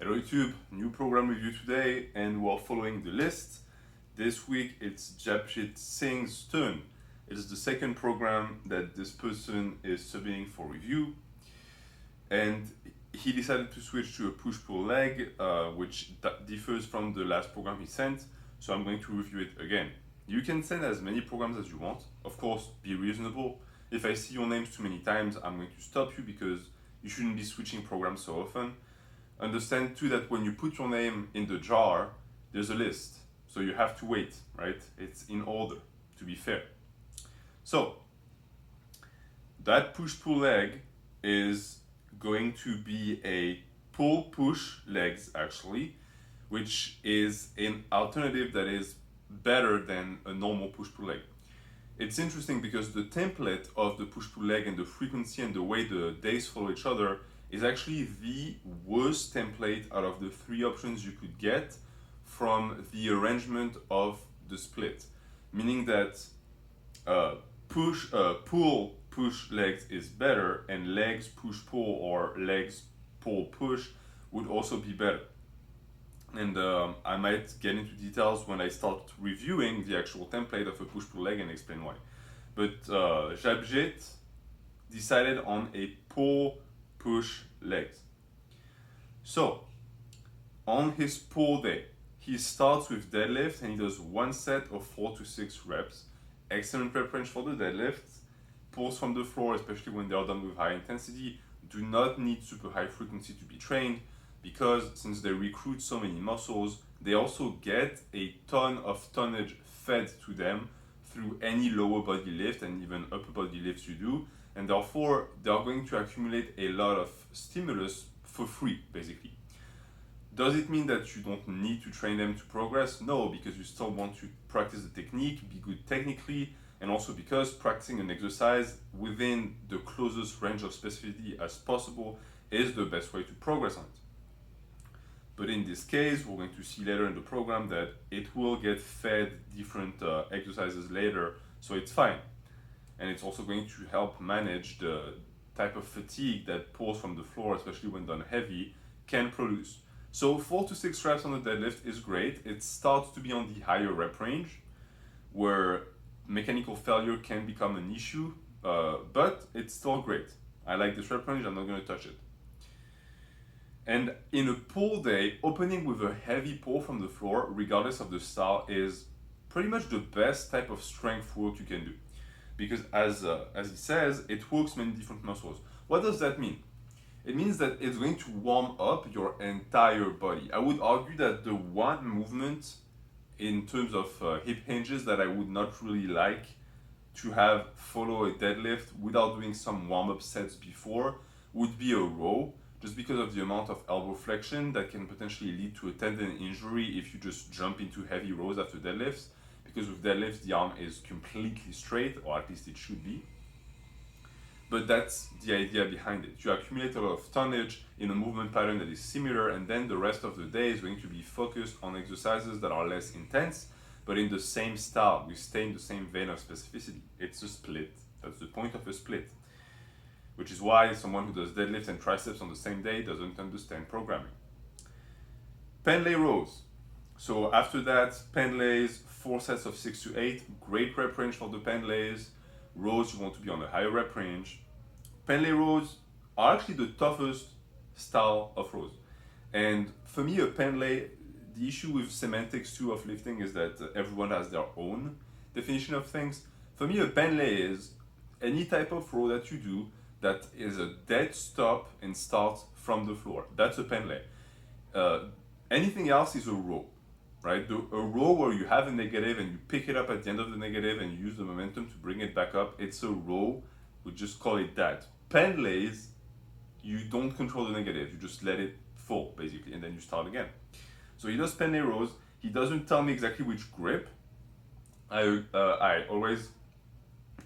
Hello YouTube, new program review today, and we're following the list. This week it's Japjit Singh's turn. It's the second program that this person is subbing for review, and he decided to switch to a push-pull leg, which differs from the last program he sent, so I'm going to review it again. You can send as many programs as you want. Of course, be reasonable. If I see your names too many times, I'm going to stop you because you shouldn't be switching programs so often. Understand too that when you put your name in the jar, there's a list. So you have to wait, right? It's in order, to be fair. So, that push-pull leg is going to be a pull-push legs, actually, which is an alternative that is better than a normal push-pull leg. It's interesting because the template of the push-pull leg and the frequency and the way the days follow each other is actually the worst template out of the three options you could get from the arrangement of the split. Meaning that pull push legs is better, and legs push pull or legs pull push would also be better. And I might get into details when I start reviewing the actual template of a push pull leg and explain why. But Japjit decided on a pull push legs. So on his pull day, he starts with deadlift and he does one set of 4 to 6 reps. Excellent rep range for the deadlifts. Pulls from the floor, especially when they are done with high intensity, do not need super high frequency to be trained, because since they recruit so many muscles, they also get a ton of tonnage fed to them through any lower body lift and even upper body lifts you do, and therefore they are going to accumulate a lot of stimulus for free, basically. Does it mean that you don't need to train them to progress? No, because you still want to practice the technique, be good technically, and also because practicing an exercise within the closest range of specificity as possible is the best way to progress on it. But in this case, we're going to see later in the program that it will get fed different exercises later, so it's fine. And it's also going to help manage the type of fatigue that pulls from the floor, especially when done heavy, can produce. So 4 to 6 reps on the deadlift is great. It starts to be on the higher rep range, where mechanical failure can become an issue, but it's still great. I like this rep range, I'm not going to touch it. And in a pull day, opening with a heavy pull from the floor, regardless of the style, is pretty much the best type of strength work you can do. Because as he says, it works many different muscles. What does that mean? It means that it's going to warm up your entire body. I would argue that the one movement in terms of hip hinges that I would not really like to have follow a deadlift without doing some warm-up sets before would be a row, just because of the amount of elbow flexion that can potentially lead to a tendon injury if you just jump into heavy rows after deadlifts. Because with deadlifts, the arm is completely straight, or at least it should be. But that's the idea behind it. You accumulate a lot of tonnage in a movement pattern that is similar, and then the rest of the day is going to be focused on exercises that are less intense, but in the same style. We stay in the same vein of specificity. It's a split. That's the point of a split. Which is why someone who does deadlifts and triceps on the same day doesn't understand programming. Pendlay rows. So after that, Pendlays, 4 sets of 6 to 8, great rep range for the Pendlays. Rows, you want to be on a higher rep range. Pendlay rows are actually the toughest style of rows. And for me, a Pendlay, the issue with semantics too of lifting is that everyone has their own definition of things. For me, a Pendlay is any type of row that you do that is a dead stop and starts from the floor. That's a Pendlay. Anything else is a row. Right? A row where you have a negative and you pick it up at the end of the negative and you use the momentum to bring it back up, it's a row. We just call it that. Pendlays, you don't control the negative, you just let it fall basically, and then you start again. So he does Pendlay rows. He doesn't tell me exactly which grip. I always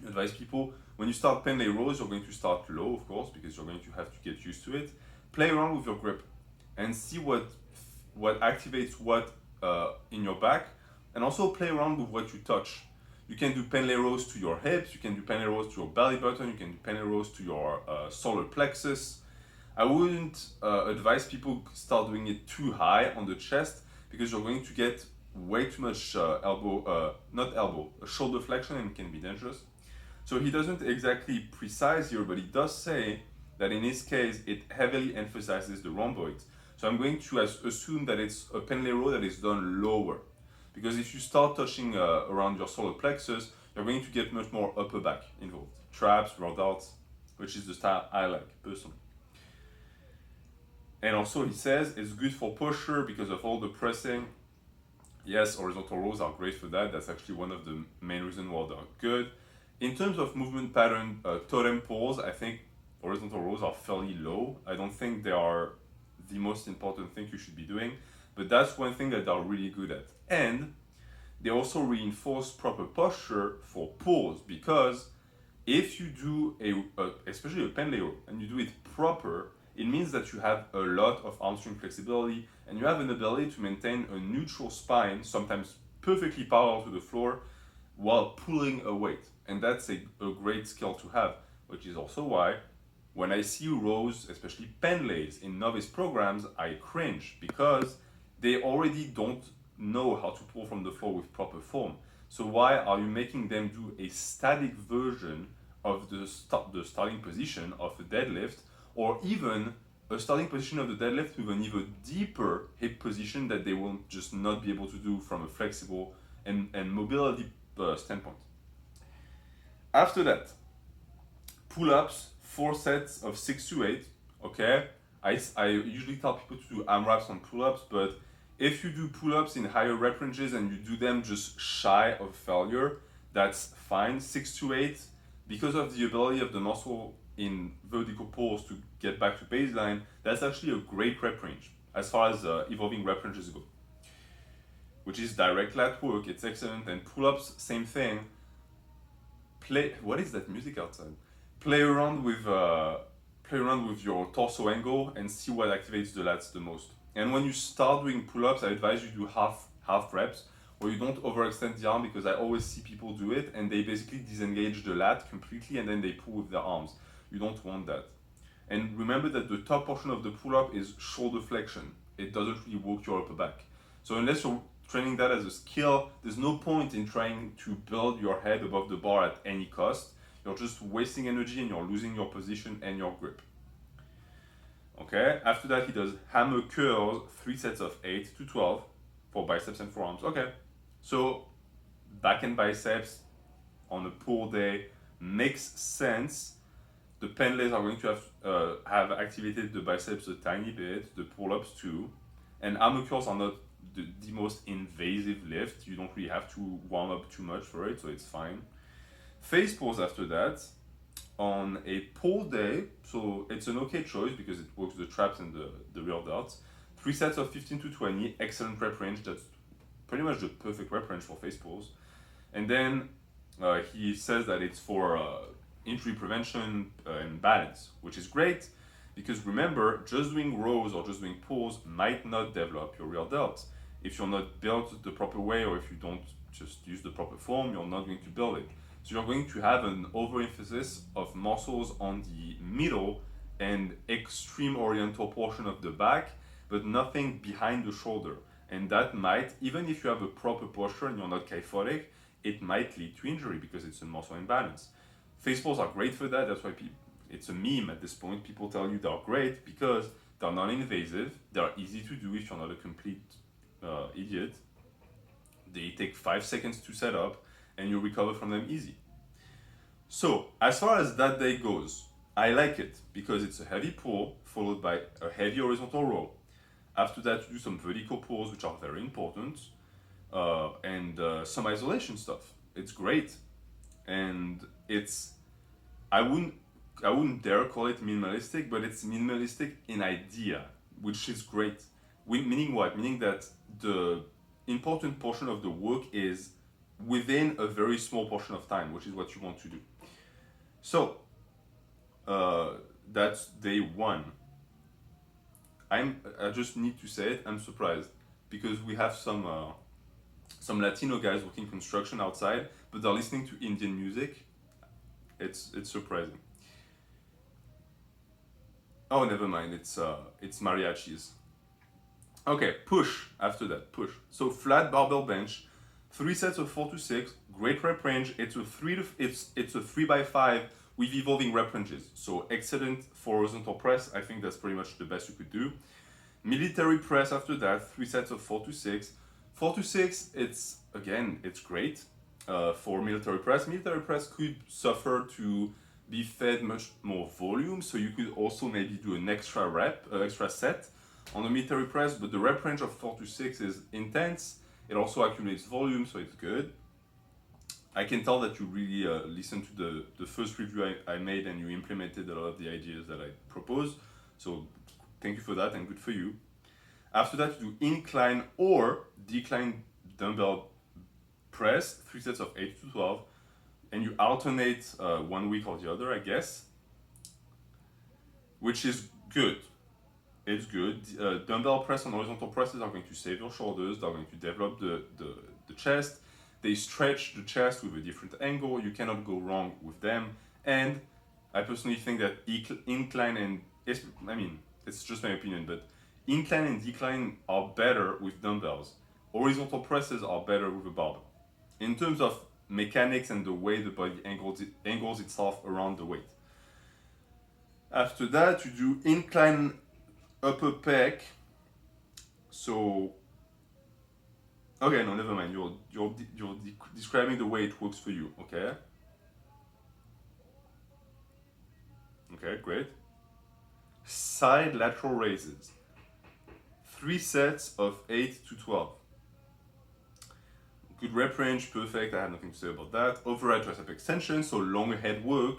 advise people, when you start Pendlay rows, you're going to start low, of course, because you're going to have to get used to it. Play around with your grip and see what activates what in your back, and also play around with what you touch. You can do Pendlay rows to your hips, you can do Pendlay rows to your belly button, you can do Pendlay rows to your solar plexus. I wouldn't advise people start doing it too high on the chest because you're going to get way too much shoulder flexion, and it can be dangerous. So he doesn't exactly precise here, but he does say that in his case, it heavily emphasizes the rhomboid. So I'm going to assume that it's a Pendlay row that is done lower. Because if you start touching around your solar plexus, you're going to get much more upper back involved. Traps, rear delts, which is the style I like personally. And also he says it's good for posture because of all the pressing. Yes, horizontal rows are great for that. That's actually one of the main reasons why they're good. In terms of movement pattern, totem poles, I think horizontal rows are fairly low. I don't think they are the most important thing you should be doing, but that's one thing that they're really good at. And they also reinforce proper posture for pulls, because if you do especially a Pendlay row and you do it proper, it means that you have a lot of hamstring flexibility and you have an ability to maintain a neutral spine, sometimes perfectly parallel to the floor, while pulling a weight. And that's a great skill to have, which is also why when I see rows, especially Pendlays in novice programs, I cringe because they already don't know how to pull from the floor with proper form. So why are you making them do a static version of the starting position of a deadlift, or even a starting position of the deadlift with an even deeper hip position that they will just not be able to do from a flexible and mobility standpoint. After that, pull-ups, 4 sets of 6 to 8. Okay, I usually tell people to do AMRAPs on pull-ups, but if you do pull-ups in higher rep ranges and you do them just shy of failure, that's fine. 6 to 8, because of the ability of the muscle in vertical pulls to get back to baseline, that's actually a great rep range as far as evolving rep ranges go, which is direct lat work. It's excellent. And pull-ups, same thing. What is that music outside? Play around with your torso angle and see what activates the lats the most. And when you start doing pull-ups, I advise you do half reps, where you don't overextend the arm, because I always see people do it and they basically disengage the lat completely and then they pull with their arms. You don't want that. And remember that the top portion of the pull-up is shoulder flexion. It doesn't really work your upper back. So unless you're training that as a skill, there's no point in trying to build your head above the bar at any cost. You're just wasting energy and you're losing your position and your grip. Okay, after that he does hammer curls, 3 sets of 8 to 12 for biceps and forearms. Okay, so back and biceps on a pull day makes sense. The Pendlays are going to have activated the biceps a tiny bit, the pull-ups too, and hammer curls are not the most invasive lift. You don't really have to warm up too much for it, so it's fine. Face pulls after that on a pull day, so it's an okay choice because it works the traps and the rear delts. 3 sets of 15 to 20, excellent rep range. That's pretty much the perfect rep range for face pulls. And then he says that it's for injury prevention and balance, which is great, because remember, just doing rows or just doing pulls might not develop your rear delt. If you're not built the proper way, or if you don't just use the proper form, you're not going to build it. So you're going to have an overemphasis of muscles on the middle and extreme oriental portion of the back, but nothing behind the shoulder. And that might, even if you have a proper posture and you're not kyphotic, it might lead to injury because it's a muscle imbalance. Face pulls are great for that. That's why it's a meme at this point. People tell you they're great because they're non-invasive, they're easy to do if you're not a complete idiot. They take 5 seconds to set up and you recover from them easy. So as far as that day goes, I like it because it's a heavy pull followed by a heavy horizontal row. After that, you do some vertical pulls, which are very important, and some isolation stuff. It's great, and I wouldn't dare call it minimalistic, but it's minimalistic in idea, which is great. Meaning what? Meaning that the important portion of the work is within a very small portion of time, which is what you want to do. So that's day 1. I just need to say it, I'm surprised because we have some Latino guys working construction outside, but they're listening to Indian music. It's surprising. Oh, never mind. It's mariachis. Okay, push after that, push. So flat barbell bench, 3 sets of 4 to 6, great rep range. It's a 3 by 5 with evolving rep ranges. So excellent for horizontal press. I think that's pretty much the best you could do. Military press after that, 3 sets of 4 to 6. 4 to 6, it's great for military press. Military press could suffer to be fed much more volume, so you could also maybe do an extra set on the military press, but the rep range of 4 to 6 is intense. It also accumulates volume, so it's good. I can tell that you really listened to the first review I made and you implemented a lot of the ideas that I proposed. So thank you for that and good for you. After that, you do incline or decline dumbbell press, 3 sets of 8 to 12, and you alternate 1 week or the other, I guess, which is good. It's good. Dumbbell press and horizontal presses are going to save your shoulders. They're going to develop the chest. They stretch the chest with a different angle. You cannot go wrong with them. And I personally think that incline and, I mean, it's just my opinion, but incline and decline are better with dumbbells. Horizontal presses are better with a barbell. In terms of mechanics and the way the body angles itself around the weight. After that, you do incline upper pec. So, okay, no, never mind. You're describing the way it works for you. Okay. Okay, great. Side lateral raises. 3 sets of 8 to 12. Good rep range, perfect. I have nothing to say about that. Overhead tricep extension, so long head work.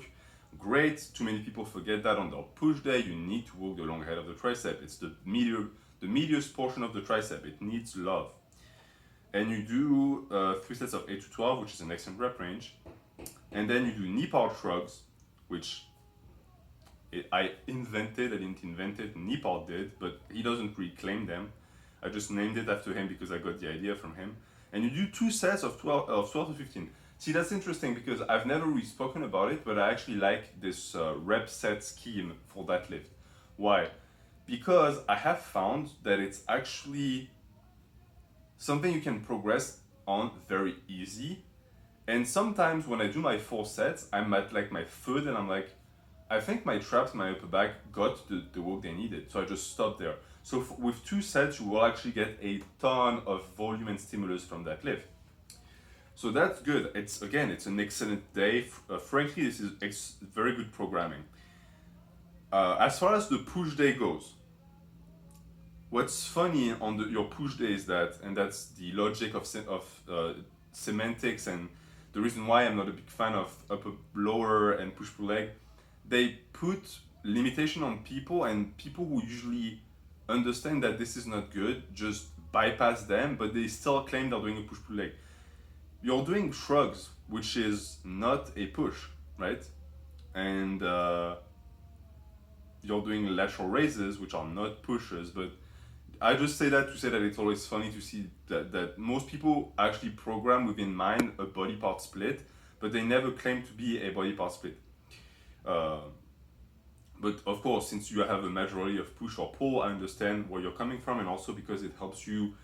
Great. Too many people forget that on their push day. You need to work the long head of the tricep. It's the medius portion of the tricep. It needs love. And you do 3 sets of 8 to 12, which is an excellent rep range. And then you do Nippard shrugs, which I didn't invent it, Nippard did, but he doesn't really claim them. I just named it after him because I got the idea from him. And you do 2 sets of 12 to 15. See, that's interesting because I've never really spoken about it, but I actually like this rep set scheme for that lift. Why? Because I have found that it's actually something you can progress on very easy. And sometimes when I do my 4 sets, I'm at like my third and I'm like, I think my traps, my upper back got the work they needed. So I just stopped there. So with 2 sets, you will actually get a ton of volume and stimulus from that lift. So that's good. It's an excellent day. Frankly, this is very good programming. As far as the push day goes, what's funny on your push day is that, and that's the logic of semantics and the reason why I'm not a big fan of upper, lower, and push-pull leg, they put limitation on people, and people who usually understand that this is not good just bypass them, but they still claim they're doing a push-pull leg. You're doing shrugs, which is not a push, right? And you're doing lateral raises, which are not pushes, but I just say that to say that it's always funny to see that most people actually program within mind a body part split, but they never claim to be a body part split. But of course, since you have a majority of push or pull, I understand where you're coming from, and also because it helps you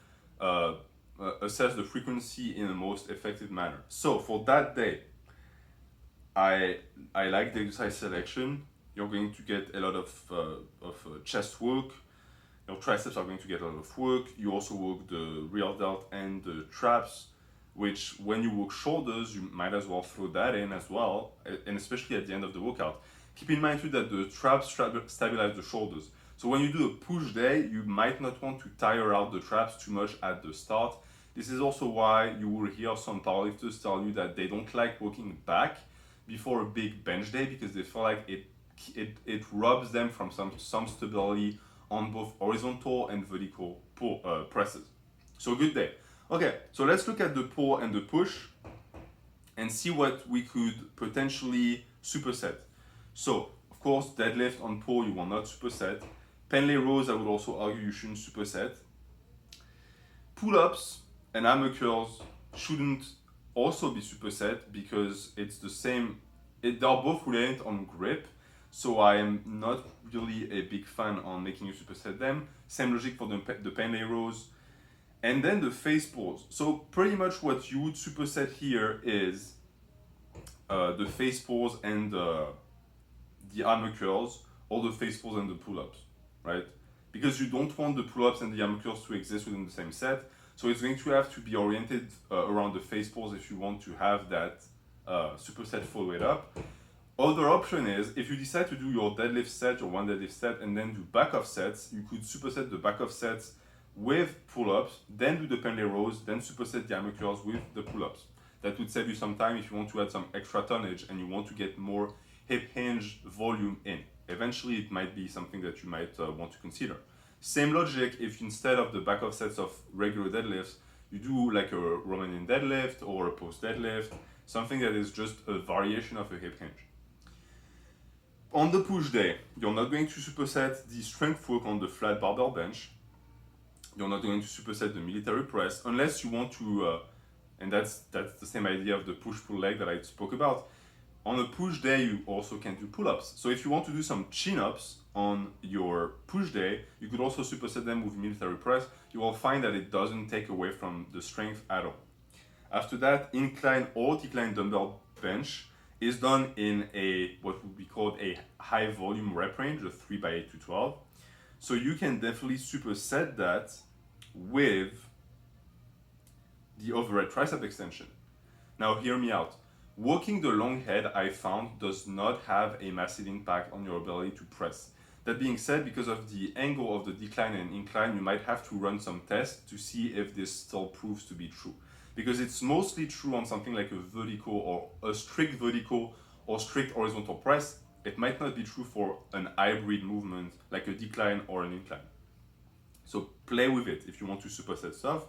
assess the frequency in the most effective manner. So for that day, I like the exercise selection. You're going to get a lot of chest work. Your triceps are going to get a lot of work. You also work the rear delt and the traps, which when you work shoulders, you might as well throw that in as well, and especially at the end of the workout. Keep in mind too that the traps stabilize the shoulders. So when you do a push day, you might not want to tire out the traps too much at the start. This is also why you will hear some powerlifters tell you that they don't like working back before a big bench day because they feel like it robs them from some stability on both horizontal and vertical presses. So good day. Okay, so let's look at the pull and the push and see what we could potentially superset. So, of course, deadlift on pull, you will not superset. Pendlay rows, I would also argue you shouldn't superset. Pull-ups and hammer curls shouldn't also be superset because it's the same. They're both reliant on grip. So I am not really a big fan on making you superset them. Same logic for the Pendlay rows. And then the face pulls. So pretty much what you would superset here is the face pulls and the arm curls, or the face pulls and the pull-ups, right? Because you don't want the pull-ups and the arm curls to exist within the same set. So it's going to have to be oriented around the face pulls if you want to have that superset full weight up. Other option is, if you decide to do your deadlift set, your one deadlift set, and then do back-off sets, you could superset the back-off sets with pull-ups, then do the Pendlay rows, then superset the arm curls with the pull-ups. That would save you some time if you want to add some extra tonnage and you want to get more hip hinge volume in. Eventually, it might be something that you might want to consider. Same logic if instead of the back-off sets of regular deadlifts, you do like a Romanian deadlift or a post deadlift, something that is just a variation of a hip hinge. On the push day, you're not going to superset the strength work on the flat barbell bench. You're not going to superset the military press unless you want to, and that's the same idea of the push-pull leg that I spoke about. On a push day, you also can do pull-ups. So if you want to do some chin-ups on your push day, you could also superset them with military press. You will find that it doesn't take away from the strength at all. After that, incline or decline dumbbell bench is done in a what would be called a high volume rep range of 3 by 8 to 12. So you can definitely superset that with the overhead tricep extension. Now hear me out. Working the long head, I found, does not have a massive impact on your ability to press. That being said, because of the angle of the decline and incline, you might have to run some tests to see if this still proves to be true. Because it's mostly true on something like a vertical or a strict vertical or strict horizontal press. It might not be true for an hybrid movement like a decline or an incline. So play with it if you want to superset stuff.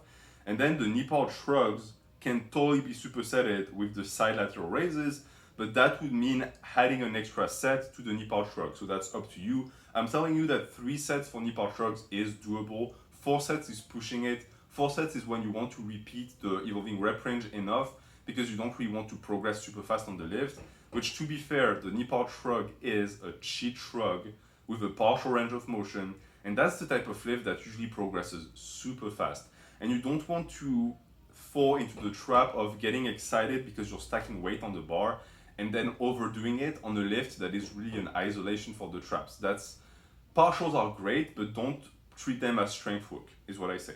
And then the Nippard shrugs can totally be supersetted with the side lateral raises, but that would mean adding an extra set to the Nippard shrug. So that's up to you. I'm telling you that 3 sets for Nippard shrugs is doable. 4 sets is pushing it. 4 sets is when you want to repeat the evolving rep range enough because you don't really want to progress super fast on the lift, which, to be fair, the Nippard shrug is a cheat shrug with a partial range of motion, and that's the type of lift that usually progresses super fast. And you don't want to fall into the trap of getting excited because you're stacking weight on the bar and then overdoing it on a lift that is really an isolation for the traps. Partials are great, but don't treat them as strength work, is what I say.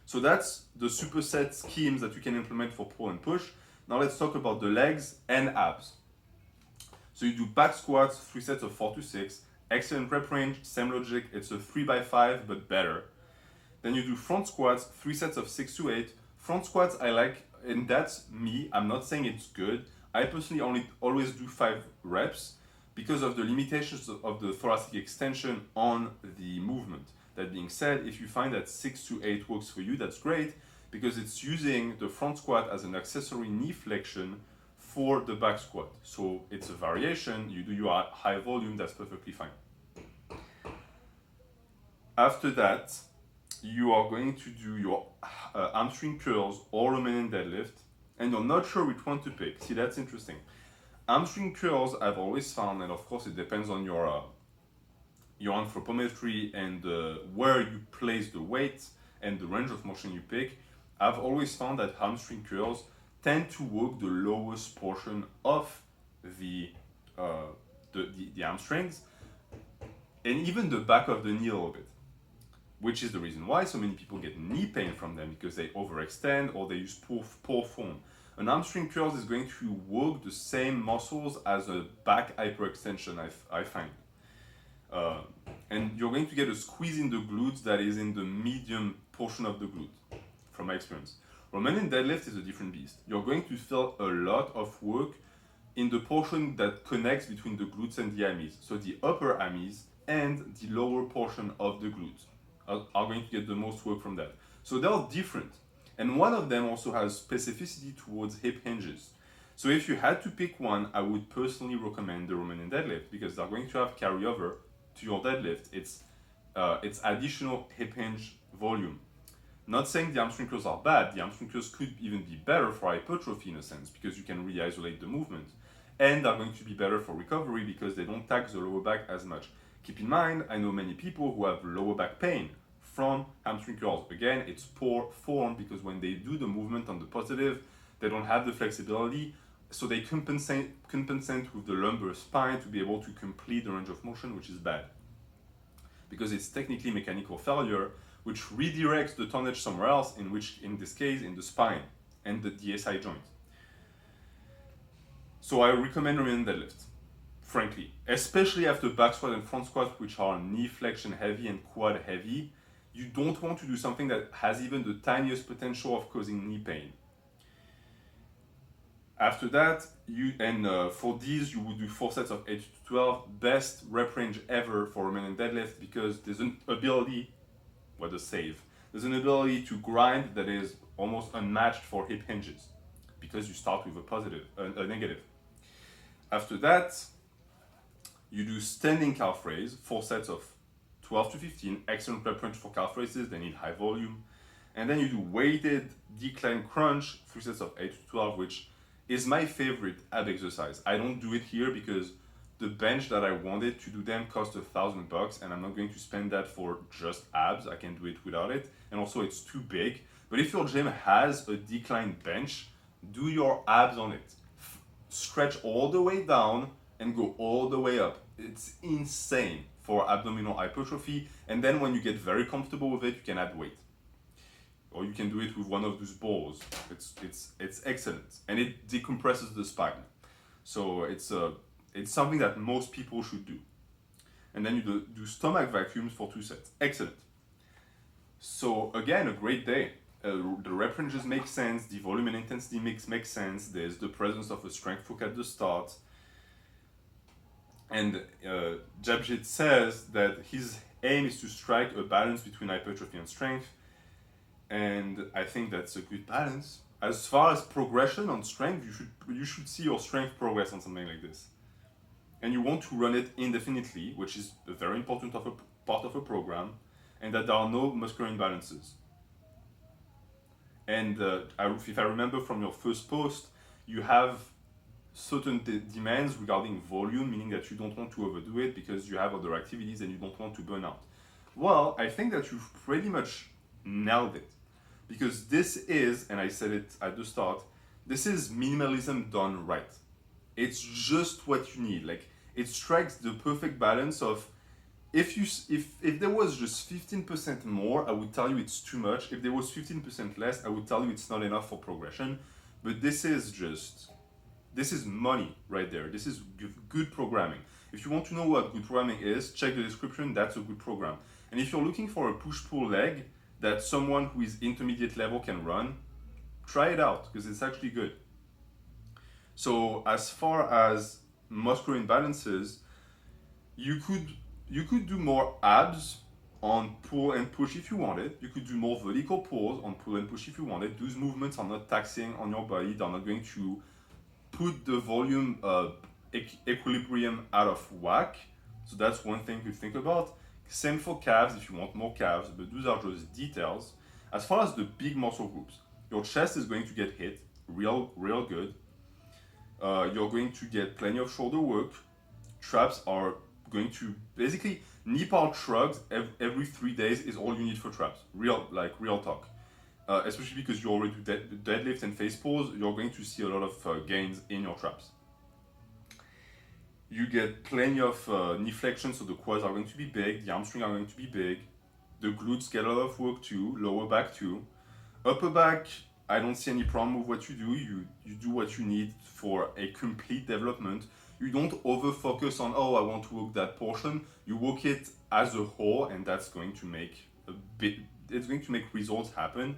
So that's the superset schemes that you can implement for pull and push. Now let's talk about the legs and abs. So you do back squats, 3 sets of 4 to 6, excellent rep range, same logic, it's a 3 by 5 but better. Then you do front squats, 3 sets of 6 to 8. Front squats I like, and that's me, I'm not saying it's good. I personally always do 5 reps because of the limitations of the thoracic extension on the movement. That being said, if you find that 6 to 8 works for you, that's great because it's using the front squat as an accessory knee flexion for the back squat. So it's a variation, you do your high volume, that's perfectly fine. After that, you are going to do your hamstring curls or Romanian deadlift, and you're not sure which one to pick. See, that's interesting. Hamstring curls, I've always found, and of course it depends on your anthropometry and where you place the weight and the range of motion you pick. I've always found that hamstring curls tend to work the lowest portion of the hamstrings and even the back of the knee a little bit, which is the reason why so many people get knee pain from them because they overextend or they use poor form. An hamstring curl is going to work the same muscles as a back hyperextension, I find. And you're going to get a squeeze in the glutes that is in the medium portion of the glute, from my experience. Romanian deadlift is a different beast. You're going to feel a lot of work in the portion that connects between the glutes and the hammies. So the upper hammies and the lower portion of the glutes are going to get the most work from that. So they're different. And one of them also has specificity towards hip hinges. So if you had to pick one, I would personally recommend the Romanian deadlift because they're going to have carryover to your deadlift. It's additional hip hinge volume. Not saying the hamstring curls are bad. The hamstring curls could even be better for hypertrophy in a sense because you can really isolate the movement. and are going to be better for recovery because they don't tax the lower back as much. Keep in mind, I know many people who have lower back pain from hamstring curls. Again, it's poor form because when they do the movement on the positive, they don't have the flexibility, so they compensate with the lumbar spine to be able to complete the range of motion, which is bad. Because it's technically mechanical failure, which redirects the tonnage somewhere else, in this case, in the spine and the DSI joint. So I recommend Romanian deadlift, frankly, especially after back squat and front squat, which are knee flexion heavy and quad heavy. You don't want to do something that has even the tiniest potential of causing knee pain. After that, for these, you would do 4 sets of 8 to 12, best rep range ever for Romanian deadlift, because there's an ability, there's an ability to grind that is almost unmatched for hip hinges, because you start with a negative. After that, you do standing calf raise, 4 sets of 12 to 15, excellent rep range for calf raises, they need high volume. And then you do weighted decline crunch, 3 sets of 8 to 12, which is my favorite ab exercise. I don't do it here because the bench that I wanted to do them cost $1,000, and I'm not going to spend that for just abs. I can do it without it, and also it's too big. But if your gym has a decline bench, do your abs on it. Stretch all the way down and go all the way up. It's insane for abdominal hypertrophy, and then when you get very comfortable with it, you can add weight. Or you can do it with one of those balls. It's excellent, and it decompresses the spine. So it's something that most people should do. And then you do stomach vacuums for 2 sets. Excellent. So again, a great day. The rep ranges make sense. The volume and intensity mix makes sense. There's the presence of a strength hook at the start. And Japjit says that his aim is to strike a balance between hypertrophy and strength. And I think that's a good balance. As far as progression on strength, you should see your strength progress on something like this. And you want to run it indefinitely, which is a very important part of a program, and that there are no muscular imbalances. And if I remember from your first post, you have certain demands regarding volume, meaning that you don't want to overdo it because you have other activities and you don't want to burn out. Well, I think that you've pretty much nailed it. Because this is, and I said it at the start, this is minimalism done right. It's just what you need. Like, it strikes the perfect balance of, if there was just 15% more, I would tell you it's too much. If there was 15% less, I would tell you it's not enough for progression. But this is money right there. This is good programming. If you want to know what good programming is, check the description. That's a good program. And if you're looking for a push-pull leg that someone who is intermediate level can run, try it out because it's actually good. So as far as muscular imbalances, you could do more abs on pull and push if you wanted. You could do more vertical pulls on pull and push if you wanted. Those movements are not taxing on your body. They're not going to put the volume equilibrium out of whack. So that's one thing to think about. Same for calves if you want more calves, but those are just details. As far as the big muscle groups, your chest is going to get hit real good. You're going to get plenty of shoulder work. Traps are going to, basically, Nippard shrugs every 3 days is all you need for traps. Real talk. Especially because you already do deadlift and face pulls, you're going to see a lot of gains in your traps. You get plenty of knee flexion, so the quads are going to be big, the hamstring are going to be big, the glutes get a lot of work too, lower back too. Upper back, I don't see any problem with what you do. You do what you need for a complete development. You don't over focus on, I want to work that portion. You work it as a whole, and that's going to make it's going to make results happen.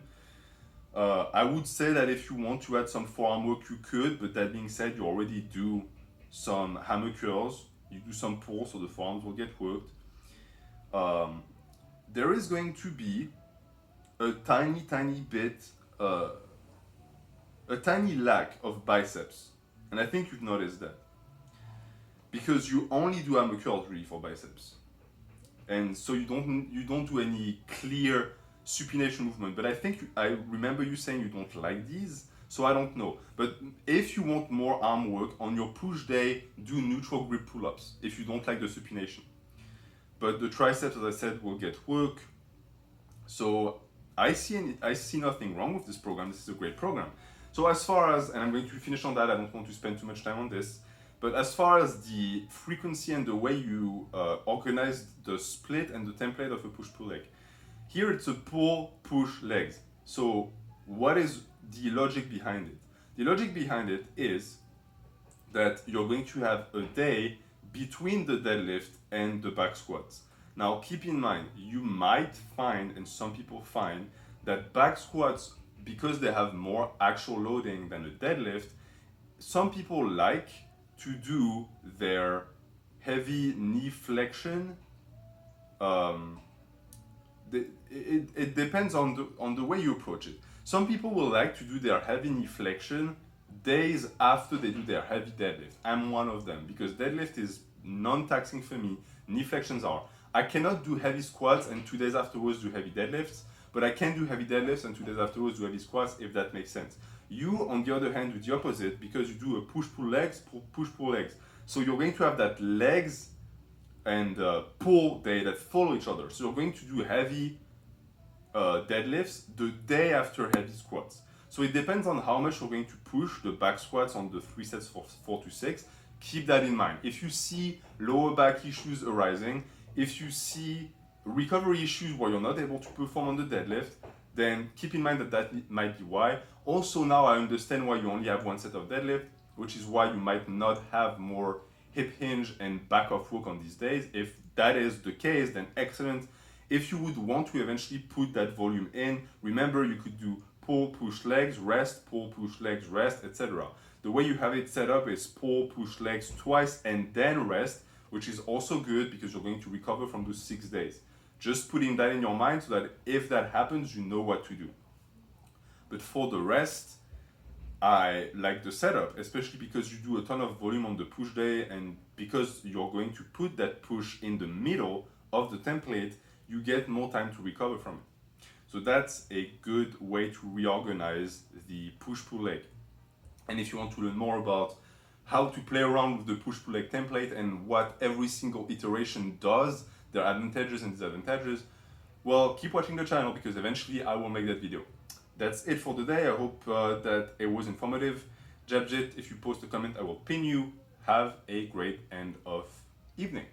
I would say that if you want to add some forearm work, you could, but that being said, you already do some hammer curls, you do some pulls, so the forearms will get worked. There is going to be a tiny bit, a tiny lack of biceps, and I think you've noticed that because you only do hammer curls really for biceps, and so you don't do any clear supination movement. But I think I remember you saying you don't like these, So I don't know. But if you want more arm work, on your push day, do neutral grip pull-ups if you don't like the supination. But the triceps, as I said, will get work. So I see nothing wrong with this program. This is a great program. So as far as, and I'm going to finish on that, I don't want to spend too much time on this, but as far as the frequency and the way you organize the split and the template of a push-pull leg, here it's a pull-push legs. So what is the logic behind it? The logic behind it is that you're going to have a day between the deadlift and the back squats. Now keep in mind, you might find, and some people find, that back squats, because they have more actual loading than a deadlift, some people like to do their heavy knee flexion. It depends on the way you approach it. Some people will like to do their heavy knee flexion days after they do their heavy deadlift. I'm one of them because deadlift is non-taxing for me. Knee flexions are. I cannot do heavy squats and 2 days afterwards do heavy deadlifts, but I can do heavy deadlifts and 2 days afterwards do heavy squats, if that makes sense. You, on the other hand, do the opposite because you do a push-pull legs, push-pull legs. So you're going to have that legs and pull day that follow each other. So you're going to do heavy deadlifts the day after heavy squats. So it depends on how much you're going to push the back squats on the 3 sets for 4 to 6. Keep that in mind. If you see lower back issues arising, if you see recovery issues where you're not able to perform on the deadlift, then keep in mind that that might be why. Also now I understand why you only have 1 set of deadlift, which is why you might not have more hip hinge and back off work on these days. If that is the case, then excellent. If you would want to eventually put that volume in, remember you could do pull, push legs, rest, pull, push legs, rest, etc. The way you have it set up is pull, push legs twice and then rest, which is also good because you're going to recover from those 6 days. Just putting that in your mind so that if that happens, you know what to do. But for the rest, I like the setup, especially because you do a ton of volume on the push day, and because you're going to put that push in the middle of the template, you get more time to recover from it. So that's a good way to reorganize the push-pull leg. And if you want to learn more about how to play around with the push-pull leg template and what every single iteration does, their advantages and disadvantages, well, keep watching the channel because eventually I will make that video. That's it for today. I hope that it was informative. Japjit, if you post a comment, I will pin you. Have a great end of evening.